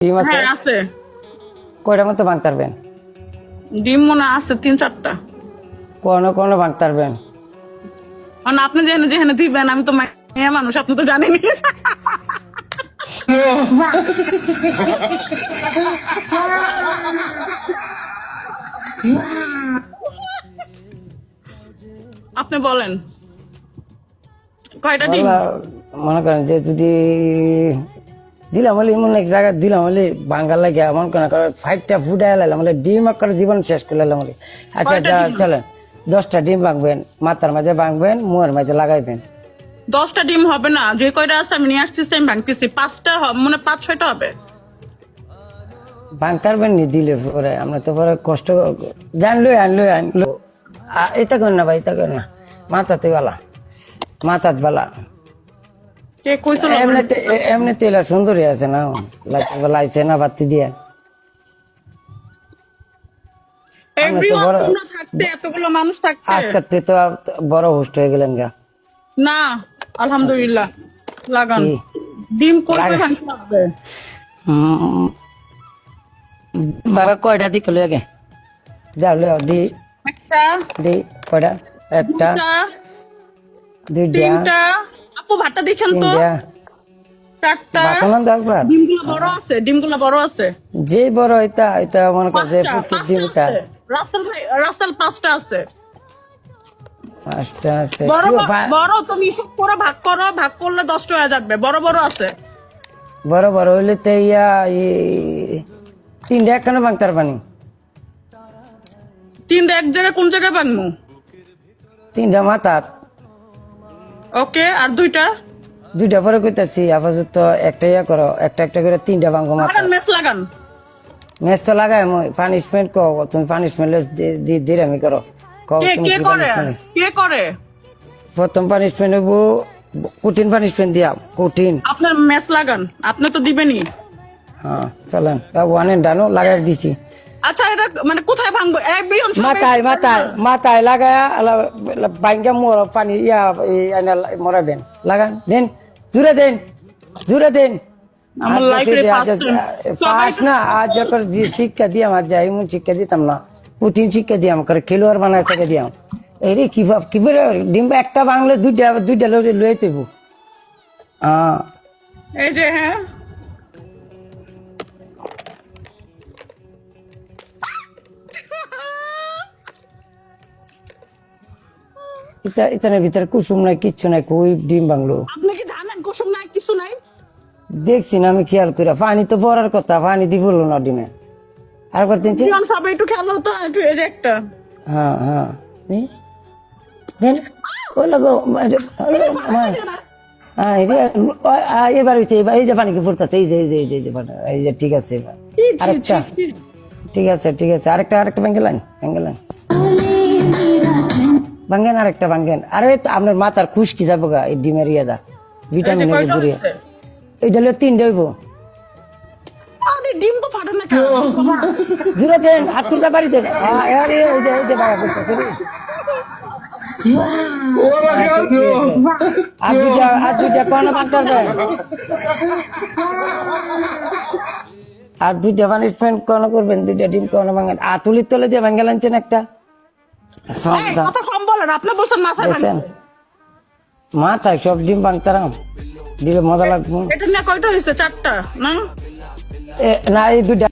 ডিম আছে? হ্যাঁ আছে। কয়টার মতো ভাঙতে পারবেন? ডিম মনে হয় আছে 3-4টা। কোনো ভাঙতে পারবেন? মানে আপনি যেখানে যেখানে দিবেন, আমি তো মাইয়া মানুষ, আপনি তো জানেনি। আপনি বলেন কয়টা ডিম? মনে করেন যে যদি দিলাম হলে এমন এক জায়গায় দিলাম হলে ভাঙ্গার লাগে মনে করেন 5টা ফুট এলাম হলে ডিম করে জীবন শেষ করে এলাম হলে। আচ্ছা কয়টা ডিম? চলেন 10টা ডিম ভাঙবেন, মাথার মাঝে ভাঙবেন, মুয়ের মাঝে লাগাইবেন। 10টা ডিম হবে না, যে কয়টা আছে আমি নিয়ে আসতেছি, আমি ভাঙতেছি। 5টা মানে 5-6টা হবে। ভাঙতে পারবেন নি দিলে পরে আমরা তো পরে কষ্ট আনলো এটা করেন না ভাই, এটা করেন না, মাথাতে বালা, মাথাত বালা। কে কইছিল? এমনিতে এলা সুন্দরী আছে না, লাইছে না বাতি দিয়ে। এভরিওয়ান তোমরা থাকতে, এতগুলো মানুষ থাকতে। আজকাল তো বড় হোস্ট হয়ে গেলেন গা। না আলহামদুলিল্লাহ। লাগান কি? ডিম করবে ভাঙতে হবে। বাবা কয়টা দিক আগে যাও দি একটা, দি কয়টা? একটা, দুইটা, তিনটা। আপু ভাতটা দেখেন তো। তিনটা। 4টা। বাতমান দশবার ডিমগুলো বড় আছে, ডিমগুলো বড় আছে। যে বড় এটা মনে কর যে 5টা জীবিতা আছে। রাসেল ভাই, রাসেল 5টা আছে। পাঁচটা আছে। বড় বড় তুমি হিসাব করে ভাগ করো, ভাগ করলে 10টা হয়ে যাবে। বড় বড় আছে। বড় বড় হইলে তো তিনটা একখানে ভাঙতার পানি। 3টা এক জায়গায়, কোন জায়গায় ভাঙবো? তিনটা মাথাত। ওকে, আর 2টা? দুইটা পরে কইতাছি আপাতত একটা ইয়া করো, একটা একটা করে তিনটা ভাঙবো মাথা। লাগান, মেস লাগান। ম্যাচ তো লাগাই পানিশমেন্ট কো, তুমি পানিশমেন্ট দিরামি করো। কে কে করে? কে করে? প্রথম পানিশমেন্ট হবো কঠিন পানিশমেন্ট দিয়া, কঠিন। আপনার মেস লাগান, আপনি তো দিবেনই। হ্যাঁ চলেন ওয়ান এন্ড ডানো লাগাই দিছি। আচ্ছা, এটা মানে কোথায় ভাঙবো? এভরিওয়ান মাথায় মাথায় মাথায় লাগায়া বাইঙ্গা মোর পানি ইয়া মরাবেন। লাগান দেন, জুড়ে দেন, জুড়ে দেন। আমার লাইফে ফার্স্ট না আজ যখন যে শিক্ষা দিয়ে আমার যাই এমন শিক্ষা দিতাম না, কঠিন শিক্ষা দিয়াম করে খেলোয়াড় বানায় থেকে দিয়াম। এই রে কি কি করে ডিম্বা একটা বাংলা দুইটা লয়ে দেব। এই যে হ্যাঁ, ইতানের ভিতরে কুসুম নাই, কিচ্ছু নাই, কই ডিম বাংলো। আপনি কি জানেন কুসুম নাই, কিছু নাই? দেখছি না আমি খেয়াল করে, পানি তো পড়ার কথা, পানি দিব না ডিমে। আরেকবার তিনছি। সবাই একটু খেলো তো, একটু এই যে একটা। হ্যাঁ হ্যাঁ দেন ও লাগো। হ্যাঁ এবার হচ্ছে, এবার এই যে পানি কি ফুটতেছে, এই যে এই যে এই যে এই যে এই যে ঠিক আছে এবার। আরেকটা ঠিক আছে, ঠিক আছে, আরেকটা ভাঙ্গেন ভাঙ্গেন আরেকটা ভাঙ্গেন। আরে আপনার মাথার খুশকি যাবো গা এই ডিমের ইয়েদা, ভিটামিনের গুড়িয়া। এইটা হলো 3টা হইব। আরে ডিম তো ফাটে না কেন? জুড়ে দেন, হাত তুলতে পারি দেন। আরে ওই যে বাবা করছে আর দুইটা কোনো ভাঙতে পারবেন? আর দুইটা পানিশমেন্ট কোনো করবেন, দুইটা ডিম কোনো ভাঙেন। তুলির তলে দিয়ে ভাঙ্গে লানছেন একটা। কথা কম বলেন, আপনি বলছেন মাথায় দেখছেন মাথায় সব ডিম ভাঙতারাম দিলে মজা লাগবো। এটা নিয়ে কয়টা হয়েছে? 4টা না? না এই দুইটা